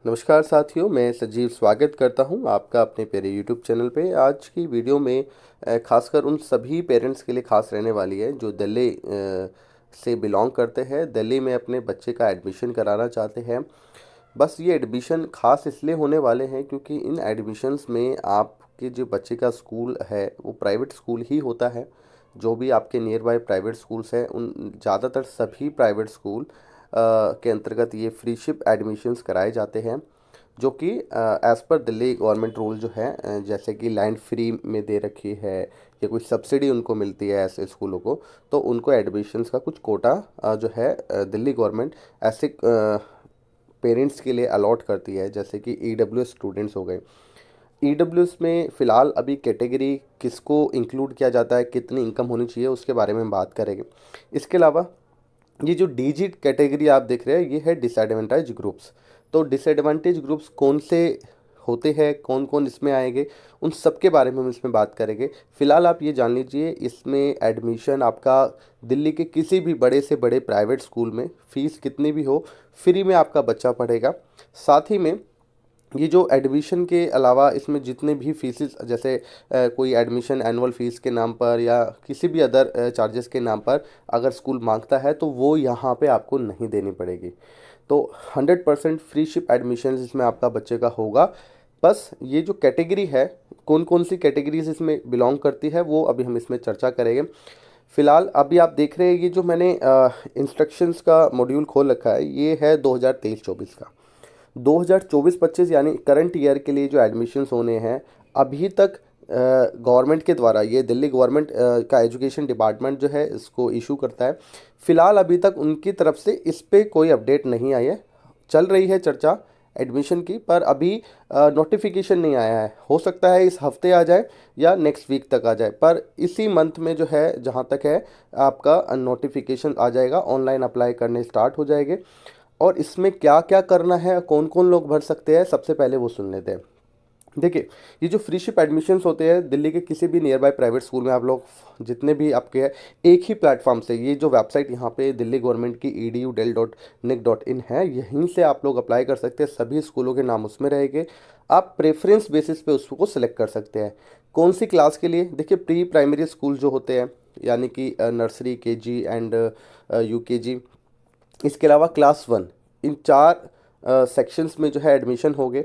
नमस्कार साथियों, मैं सजीव स्वागत करता हूं आपका अपने प्यारे यूट्यूब चैनल पे। आज की वीडियो में खासकर उन सभी पेरेंट्स के लिए खास रहने वाली है जो दिल्ली से बिलोंग करते हैं, दिल्ली में अपने बच्चे का एडमिशन कराना चाहते हैं। बस ये एडमिशन खास इसलिए होने वाले हैं क्योंकि इन एडमिशन्स में आपके जो बच्चे का स्कूल है वो प्राइवेट स्कूल ही होता है। जो भी आपके नियर बाय प्राइवेट स्कूल्स हैं उन ज़्यादातर सभी प्राइवेट स्कूल के अंतर्गत ये फ्रीशिप एडमिशन्स कराए जाते हैं, जो कि as per Delhi government rule जो है, जैसे कि लैंड फ्री में दे रखी है या कोई सब्सिडी उनको मिलती है ऐसे स्कूलों को, तो उनको एडमिशन्स का कुछ कोटा जो है दिल्ली गवर्नमेंट ऐसे पेरेंट्स के लिए अलॉट करती है, जैसे कि ईडब्ल्यूएस स्टूडेंट्स हो गए। ईडब्ल्यूएस में फ़िलहाल अभी कैटेगरी किसको इंक्लूड किया जाता है, कितनी इनकम होनी चाहिए, उसके बारे में बात करेंगे। इसके अलावा ये जो डीजी कैटेगरी आप देख रहे हैं ये है डिसएडवांटेज ग्रुप्स। तो डिसएडवांटेज ग्रुप्स कौन से होते हैं, कौन कौन इसमें आएंगे, उन सब के बारे में हम इसमें बात करेंगे। फ़िलहाल आप ये जान लीजिए, इसमें एडमिशन आपका दिल्ली के किसी भी बड़े से बड़े प्राइवेट स्कूल में फ़ीस कितनी भी हो, फ्री में आपका बच्चा पढ़ेगा। साथ ही में ये जो एडमिशन के अलावा इसमें जितने भी फीसेस, जैसे कोई एडमिशन एनुअल फ़ीस के नाम पर या किसी भी अदर चार्जेस के नाम पर अगर स्कूल मांगता है तो वो यहाँ पे आपको नहीं देनी पड़ेगी। तो 100% फ्री शिप एडमिशन इसमें आपका बच्चे का होगा। बस ये जो कैटेगरी है, कौन कौन सी कैटेगरीज इसमें बिलोंग करती है, वो अभी हम इसमें चर्चा करेंगे। फ़िलहाल अभी आप देख रहे हैं ये जो मैंने इंस्ट्रक्शंस का मॉड्यूल खोल रखा है, ये है 2023-24 का। 2024-25 यानी करंट ईयर के लिए जो एडमिशन्स होने हैं, अभी तक गवर्नमेंट के द्वारा, ये दिल्ली गवर्नमेंट का एजुकेशन डिपार्टमेंट जो है इसको इशू करता है। फ़िलहाल अभी तक उनकी तरफ से इस पे कोई अपडेट नहीं आई है। चल रही है चर्चा एडमिशन की, पर अभी नोटिफिकेशन नहीं आया है। हो सकता है इस हफ्ते आ जाए या नेक्स्ट वीक तक आ जाए, पर इसी मंथ में जो है, जहाँ तक है, आपका नोटिफिकेशन आ जाएगा, ऑनलाइन अप्लाई करने स्टार्ट हो जाएंगे। और इसमें क्या क्या करना है, कौन कौन लोग भर सकते हैं, सबसे पहले वो सुन लेते हैं। देखिए, ये जो फ्री शिप एडमिशन्स होते हैं दिल्ली के किसी भी नियर बाय प्राइवेट स्कूल में, आप लोग जितने भी आपके हैं, एक ही प्लेटफॉर्म से, ये जो वेबसाइट यहाँ पे दिल्ली गवर्नमेंट की edu.del.nic.in है, यहीं से आप लोग अप्लाई कर सकते हैं। सभी स्कूलों के नाम उसमें रहेंगे। आप प्रेफरेंस बेसिस पे उसको सिलेक्ट कर सकते हैं। कौन सी क्लास के लिए? देखिए, प्री प्राइमरी स्कूल जो होते हैं, यानी कि नर्सरी, केजी एंड यूकेजी, इसके अलावा क्लास 1, इन 4 सेक्शंस में जो है एडमिशन हो गए।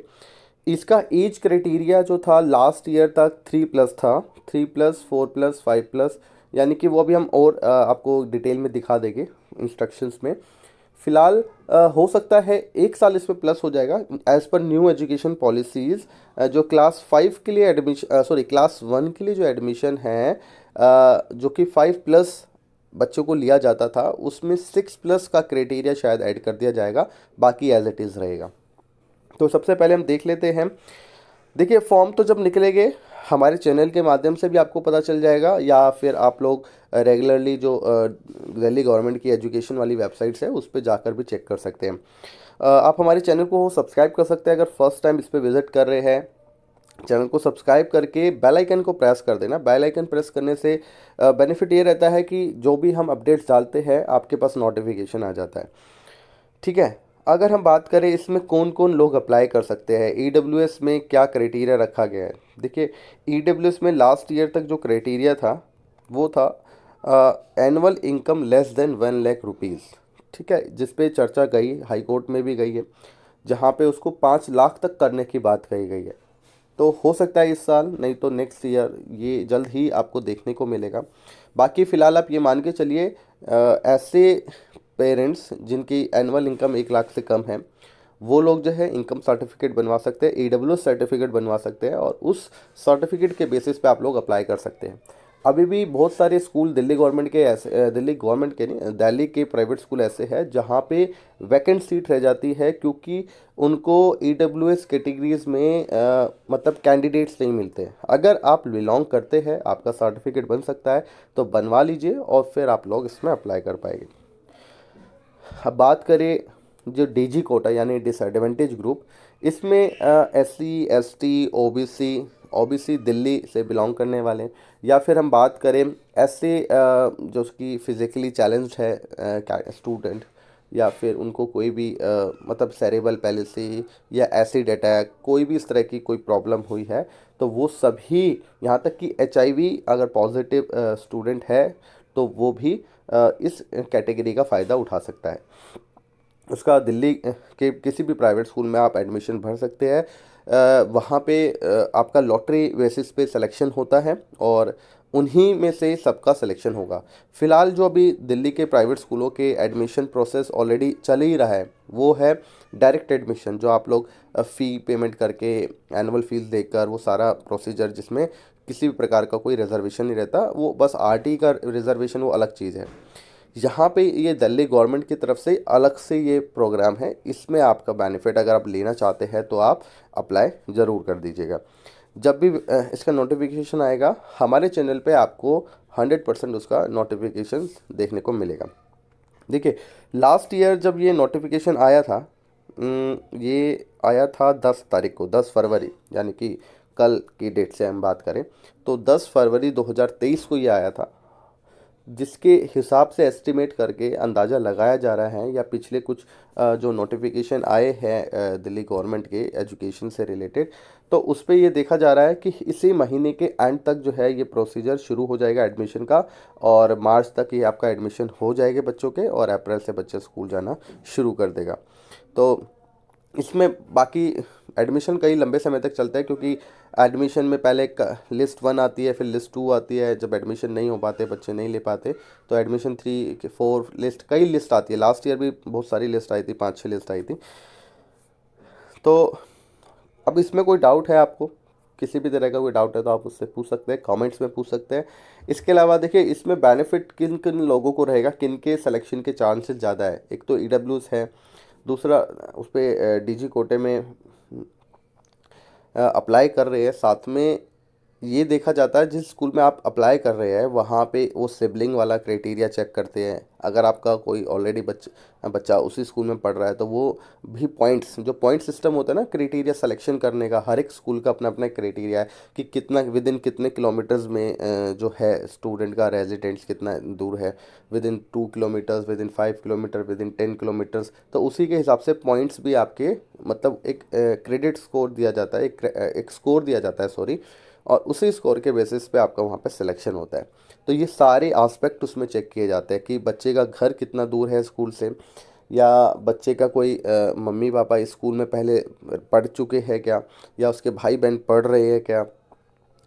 इसका एज क्राइटेरिया जो था लास्ट ईयर तक 3+ था, 3+, 4+, 5+, यानी कि वो अभी हम और आपको डिटेल में दिखा देंगे इंस्ट्रक्शंस में। फ़िलहाल हो सकता है 1 साल इसमें प्लस हो जाएगा as per new education policies. जो क्लास 5 के लिए एडमिशन, सॉरी, क्लास 1 के लिए जो एडमिशन है, जो कि 5+ बच्चों को लिया जाता था, उसमें 6+ का क्राइटेरिया शायद ऐड कर दिया जाएगा, बाकी एज इट इज़ रहेगा। तो सबसे पहले हम देख लेते हैं। देखिए, फॉर्म तो जब निकलेंगे हमारे चैनल के माध्यम से भी आपको पता चल जाएगा, या फिर आप लोग रेगुलरली जो दिल्ली गवर्नमेंट की एजुकेशन वाली वेबसाइट्स है उस पर जाकर भी चेक कर सकते हैं। आप हमारे चैनल को सब्सक्राइब कर सकते हैं अगर फर्स्ट टाइम इस पर विज़िट कर रहे हैं। चैनल को सब्सक्राइब करके बेल आइकन को प्रेस कर देना। बेल आइकन प्रेस करने से बेनिफिट ये रहता है कि जो भी हम अपडेट्स डालते हैं आपके पास नोटिफिकेशन आ जाता है। ठीक है, अगर हम बात करें इसमें कौन कौन लोग अप्लाई कर सकते हैं, ईडब्ल्यूएस में क्या क्राइटेरिया रखा गया है। देखिए, ईडब्ल्यूएस में लास्ट ईयर तक जो क्राइटेरिया था वो था annual income less than 1 lakh rupees. ठीक है, जिस पे चर्चा गई, हाई कोर्ट में भी गई है, जहाँ पे उसको 5 लाख तक करने की बात कही गई है। तो हो सकता है इस साल, नहीं तो नेक्स्ट ईयर, ये जल्द ही आपको देखने को मिलेगा। बाकी फ़िलहाल आप ये मान के चलिए, ऐसे पेरेंट्स जिनकी एनुअल इनकम 1 लाख से कम है, वो लोग जो है इनकम सर्टिफिकेट बनवा सकते हैं, ईडब्ल्यूएस सर्टिफिकेट बनवा सकते हैं, और उस सर्टिफिकेट के बेसिस पे आप लोग अप्लाई कर सकते हैं। अभी भी बहुत सारे स्कूल दिल्ली गवर्नमेंट के ऐसे, दिल्ली गवर्नमेंट के नहीं, दिल्ली के प्राइवेट स्कूल ऐसे हैं जहाँ पे वैकेंट सीट रह जाती है, क्योंकि उनको ईडब्ल्यूएस कैटेगरीज में मतलब कैंडिडेट्स नहीं मिलते। अगर आप बिलोंग करते हैं, आपका सर्टिफिकेट बन सकता है, तो बनवा लीजिए और फिर आप लोग इसमें अप्लाई कर पाएंगे। अब बात करें जो डीजी कोटा यानी डिसएडवांटेज ग्रुप, इसमें SC, ST, OBC, OBC Delhi से बिलोंग करने वाले, या फिर हम बात करें ऐसे जो कि फिज़िकली चैलेंज्ड है स्टूडेंट, या फिर उनको कोई भी मतलब सेरेब्रल पैलिसी या एसिड अटैक, कोई भी इस तरह की कोई प्रॉब्लम हुई है, तो वो सभी, यहाँ तक कि HIV अगर पॉजिटिव स्टूडेंट है तो वो भी इस कैटेगरी का फ़ायदा उठा सकता है। उसका दिल्ली के किसी भी प्राइवेट स्कूल में आप एडमिशन भर सकते हैं। वहाँ पे आपका लॉटरी बेसिस पे सिलेक्शन होता है और उन्हीं में से सबका सिलेक्शन होगा। फ़िलहाल जो अभी दिल्ली के प्राइवेट स्कूलों के एडमिशन प्रोसेस ऑलरेडी चल ही रहा है वो है डायरेक्ट एडमिशन, जो आप लोग फ़ी पेमेंट करके एनुअल फीस देकर वो सारा प्रोसीजर, जिसमें किसी भी प्रकार का कोई रिजर्वेशन नहीं रहता, वो बस RT का रिजर्वेशन वो अलग चीज़ है। यहाँ पे ये दिल्ली गवर्नमेंट की तरफ से अलग से ये प्रोग्राम है, इसमें आपका बेनिफिट अगर आप लेना चाहते हैं तो आप अप्लाई ज़रूर कर दीजिएगा। जब भी इसका नोटिफिकेशन आएगा हमारे चैनल पे आपको 100% उसका नोटिफिकेशन देखने को मिलेगा। देखिए, लास्ट ईयर जब ये नोटिफिकेशन आया था, ये आया था 10 तारीख को, 10 फरवरी, यानी कि कल की डेट से हम बात करें तो 10 फरवरी 2023 को ये आया था, जिसके हिसाब से एस्टिमेट करके अंदाज़ा लगाया जा रहा है, या पिछले कुछ जो नोटिफिकेशन आए हैं दिल्ली गवर्नमेंट के एजुकेशन से रिलेटेड, तो उस पे ये देखा जा रहा है कि इसी महीने के एंड तक जो है ये प्रोसीजर शुरू हो जाएगा एडमिशन का, और मार्च तक ये आपका एडमिशन हो जाएगा बच्चों के, और अप्रैल से बच्चे स्कूल जाना शुरू कर देगा। तो इसमें बाकी एडमिशन कई लंबे समय तक चलता है, क्योंकि एडमिशन में पहले लिस्ट 1 आती है, फिर लिस्ट 2 आती है। जब एडमिशन नहीं हो पाते, बच्चे नहीं ले पाते, तो एडमिशन 3 4 लिस्ट, कई लिस्ट आती है। लास्ट ईयर भी बहुत सारी लिस्ट आई थी, 5-6 लिस्ट आई थी। तो अब इसमें कोई डाउट है आपको, किसी भी तरह का कोई डाउट है तो आप उससे पूछ सकते हैं, कमेंट्स में पूछ सकते हैं। इसके अलावा देखिए, इसमें बेनिफिट किन किन लोगों को रहेगा, किन के सिलेक्शन के चांसेस ज़्यादा है। एक तो EWS है, दूसरा उस पर DG कोटे में अप्लाई कर रहे हैं। साथ में ये देखा जाता है जिस स्कूल में आप अप्लाई कर रहे हैं वहाँ पे वो सिबलिंग वाला क्राइटेरिया चेक करते हैं। अगर आपका कोई ऑलरेडी बच्चा उसी स्कूल में पढ़ रहा है तो वो भी पॉइंट्स, जो पॉइंट सिस्टम होता है ना क्राइटेरिया सिलेक्शन करने का, हर एक स्कूल का अपना अपना क्राइटेरिया है कि कितना विद इन कितने किलोमीटर्स में जो है स्टूडेंट का रेजिडेंस कितना दूर है, with in 2 kilometres, with in 5 kilometre, with in 10 kilometres. तो उसी के हिसाब से पॉइंट्स भी आपके, मतलब एक क्रेडिट स्कोर दिया जाता है, एक स्कोर दिया जाता है, सॉरी, और उसी स्कोर के बेसिस पे आपका वहाँ पे सिलेक्शन होता है। तो ये सारे एस्पेक्ट उसमें चेक किए जाते हैं कि बच्चे का घर कितना दूर है स्कूल से, या बच्चे का कोई मम्मी पापा इस स्कूल में पहले पढ़ चुके हैं क्या, या उसके भाई बहन पढ़ रहे हैं क्या,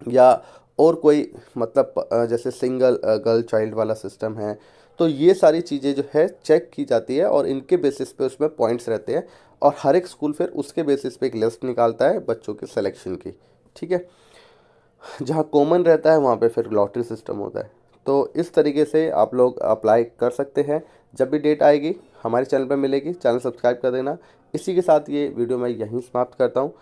या और कोई मतलब जैसे सिंगल गर्ल चाइल्ड वाला सिस्टम है। तो ये सारी चीज़ें जो है चेक की जाती है, और इनके बेसिस पे उसमें पॉइंट्स रहते हैं, और हर एक स्कूल फिर उसके बेसिस पे एक लिस्ट निकालता है बच्चों के सिलेक्शन की। ठीक है, जहाँ कॉमन रहता है वहाँ पे फिर लॉटरी सिस्टम होता है। तो इस तरीके से आप लोग अप्लाई कर सकते हैं। जब भी डेट आएगी हमारे चैनल पर मिलेगी, चैनल सब्सक्राइब कर देना। इसी के साथ ये वीडियो मैं यहीं समाप्त करता हूँ।